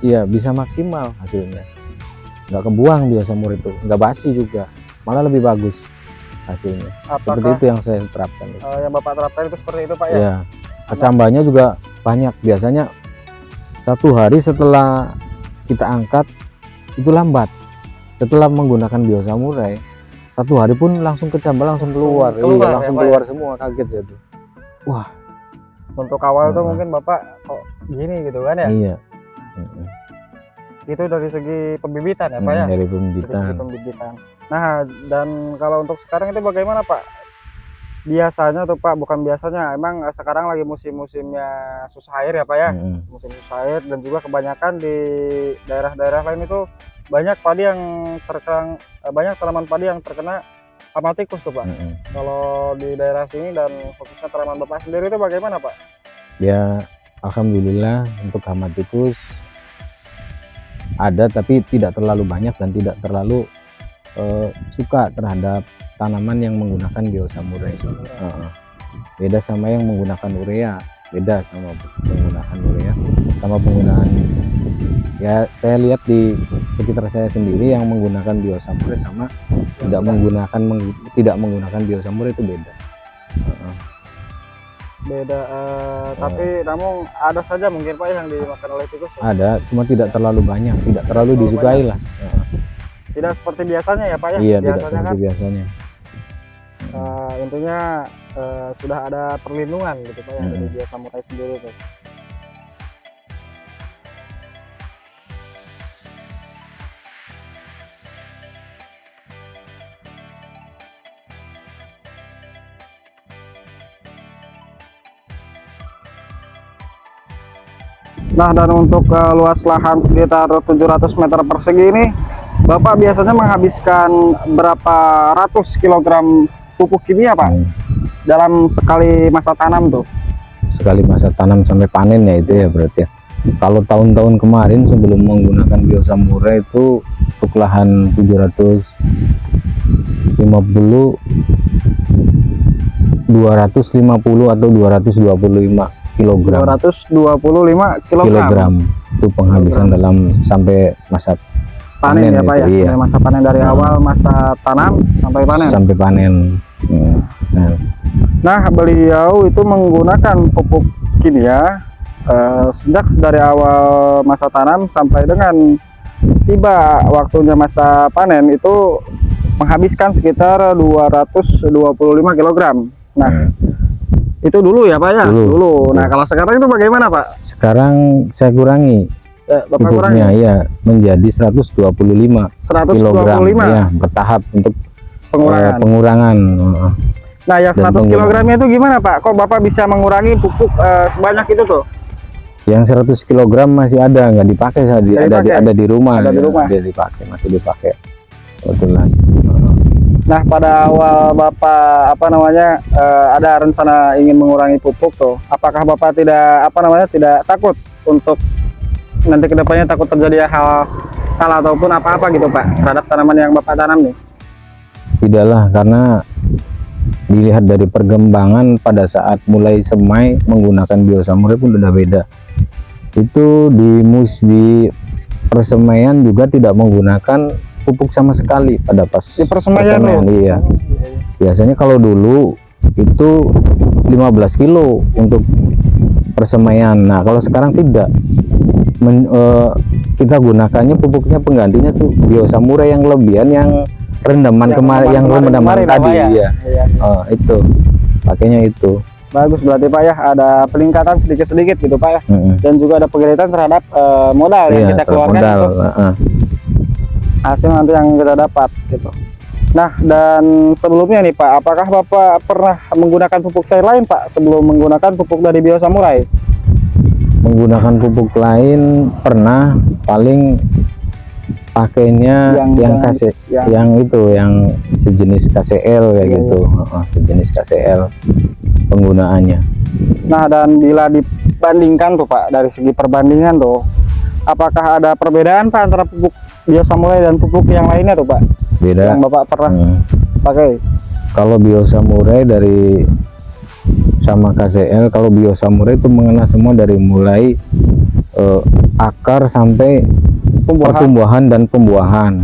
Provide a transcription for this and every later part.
iya bisa maksimal hasilnya, nggak kebuang biosamurai itu, nggak basi juga, malah lebih bagus hasilnya. Apakah Seperti itu yang saya terapkan. yang Bapak terapkan itu seperti itu Pak ya? Ya, kecambahnya juga banyak. Biasanya 1 hari setelah kita angkat itu lambat. Setelah menggunakan biosamurai, 1 hari pun langsung kecambah langsung keluar. Iya, ya, langsung Pak, keluar ya? semua, kaget ya tuh. Wah, Untuk awal tuh mungkin Bapak kok gini gitu kan ya? iya. Itu dari segi pembibitan ya Pak ya? Dari Dari pembibitan. segi pembibitan. Nah, dan kalau untuk sekarang itu bagaimana Pak? Biasanya tuh Pak, bukan biasanya, emang sekarang lagi musim-musimnya susah air ya Pak ya? Musim susah air, dan juga kebanyakan di daerah-daerah lain itu banyak padi yang terkena, banyak tanaman padi yang terkena hama tikus tuh Pak. Kalau di daerah sini dan khususnya tanaman Bapak sendiri itu bagaimana Pak? Ya, alhamdulillah untuk hama tikus ada, tapi tidak terlalu banyak dan tidak terlalu suka terhadap tanaman yang menggunakan biosamurai. Beda sama yang menggunakan urea, beda sama penggunaan urea, sama penggunaan, ya saya lihat di sekitar saya sendiri yang menggunakan biosamurai sama tidak menggunakan biosamurai itu beda. Beda, tapi namun ada saja mungkin Pak yang dimakan oleh tikus. Ada, cuma tidak terlalu banyak, tidak terlalu disukai lah. Tidak seperti biasanya ya Pak ya? Iya, biasanya tidak seperti kan, biasanya. intinya sudah ada perlindungan gitu Pak ya dari biosamurai sendiri tuh. Nah, dan untuk luas lahan sekitar 700 meter persegi ini, Bapak biasanya menghabiskan berapa ratus kilogram pupuk kimia Pak dalam sekali masa tanam tuh? Sekali masa tanam sampai panen ya itu ya berarti ya. Kalau tahun-tahun kemarin sebelum menggunakan biosamurai itu untuk lahan 750 250 atau 225 kilogram. 225 kilogram itu penghabisan dalam sampai masa panen ya Pak ya? Iya. Masa panen dari awal masa tanam sampai panen. Sampai panen. Nah, beliau itu menggunakan pupuk kimia sejak dari awal masa tanam sampai dengan tiba waktunya masa panen itu menghabiskan sekitar 225 kilogram. Nah, itu dulu ya Pak ya? Dulu. Nah, kalau sekarang itu bagaimana Pak? Sekarang saya kurangi Bapak kurangi ya menjadi 125 kilogram ya, bertahap untuk pengurangan. Nah, yang 100 kilogramnya itu gimana Pak? Kok Bapak bisa mengurangi pupuk sebanyak itu tuh? Yang 100 kilogram masih ada, nggak dipakai, ada di rumah. Ada di rumah. Dia dipakai, masih dipakai. Kebetulan. Nah, pada awal Bapak ada rencana ingin mengurangi pupuk tuh, apakah Bapak tidak tidak takut untuk nanti kedepannya takut terjadi hal ataupun apa-apa gitu Pak terhadap tanaman yang Bapak tanam nih? Tidaklah, karena dilihat dari perkembangan pada saat mulai semai menggunakan biosamurai pun udah beda. Itu di persemaian juga tidak menggunakan pupuk sama sekali pada pas di persemaian. Iya. Biasanya kalau dulu itu 15 kilo untuk persemaian. Nah, kalau sekarang tidak. Kita gunakannya pupuknya penggantinya tuh biosamurai yang lebihan, yang rendaman kemarin tadi ya. Itu pakainya itu. Bagus, berarti Pak ya ada peningkatan sedikit-sedikit gitu Pak ya. Dan juga ada penggelitan terhadap modal yang kita keluarkan itu. Hasil nanti yang kita dapat gitu. Nah, dan sebelumnya nih Pak, apakah Bapak pernah menggunakan pupuk cair lain Pak sebelum menggunakan pupuk dari biosamurai? Menggunakan pupuk lain pernah, paling pakainya yang sejenis KCL kayak gitu. Sejenis KCL penggunaannya. Nah, dan bila dibandingkan tuh Pak, dari segi perbandingan tuh, apakah ada perbedaan Pak antara pupuk biosamurai dan pupuk yang lainnya tuh Pak? Beda. Yang Bapak pernah pakai? Kalau biosamurai sama KCL, kalau biosamurai itu mengena semua dari mulai akar sampai pertumbuhan dan pembuahan.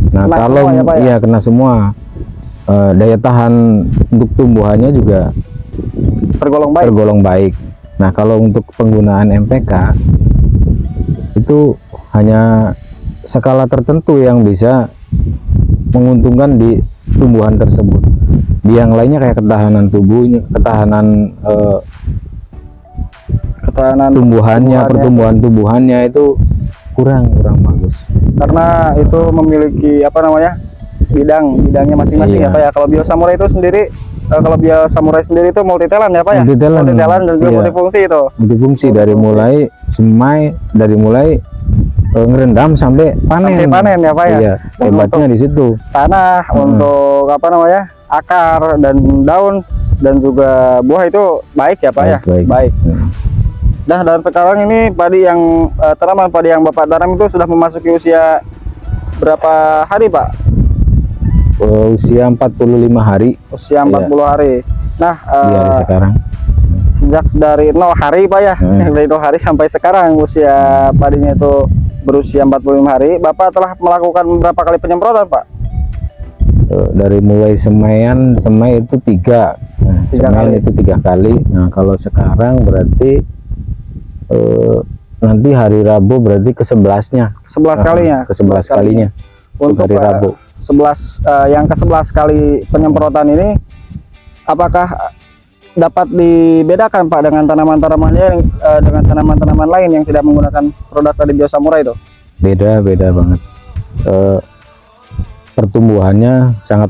Nah, Kena kalau semua ya, Pak, ya? iya kena semua. Daya tahan untuk tumbuhannya juga tergolong baik. Nah, kalau untuk penggunaan MPK itu hanya skala tertentu yang bisa menguntungkan di tumbuhan tersebut. Di yang lainnya kayak ketahanan tubuhnya, ketahanan tumbuhannya, pertumbuhan tumbuhannya itu kurang bagus. Karena itu memiliki apa namanya, bidangnya masing-masing. Iya. Ya Pak ya. Kalau Biosamurai itu sendiri, kalau Biosamurai sendiri itu multi talent ya Pak ya. Multi talent. Dan juga Iya. multifungsi itu. Multifungsi dari mulai semai, dari mulai ngerendam sampai panen. Sampai panen ya Pak ya. Iya, hebatnya di situ. Tanah, untuk apa namanya, akar dan daun dan juga buah itu baik ya Pak ya. Baik. Nah, dan sekarang ini padi yang tanaman padi yang Bapak tanam itu sudah memasuki usia berapa hari Pak? Usia 45 hari. Usia 40 hari. Nah, di hari sekarang. Sejak dari 0 hari Pak ya, dari 0 hari sampai sekarang usia padinya itu berusia 45 hari, Bapak telah melakukan berapa kali penyemprotan Pak? Dari mulai semai itu 3. Nah, semaian itu 3 kali. Nah, kalau sekarang berarti nanti hari Rabu berarti ke-11-nya. 11 kalinya. Ke-11 kalinya. Untuk hari Rabu. 11 yang ke-11 kali penyemprotan ini, apakah dapat dibedakan Pak dengan tanaman-tanamannya dengan tanaman-tanaman lain yang tidak menggunakan produk dari Biosamurai itu? Beda banget. Pertumbuhannya sangat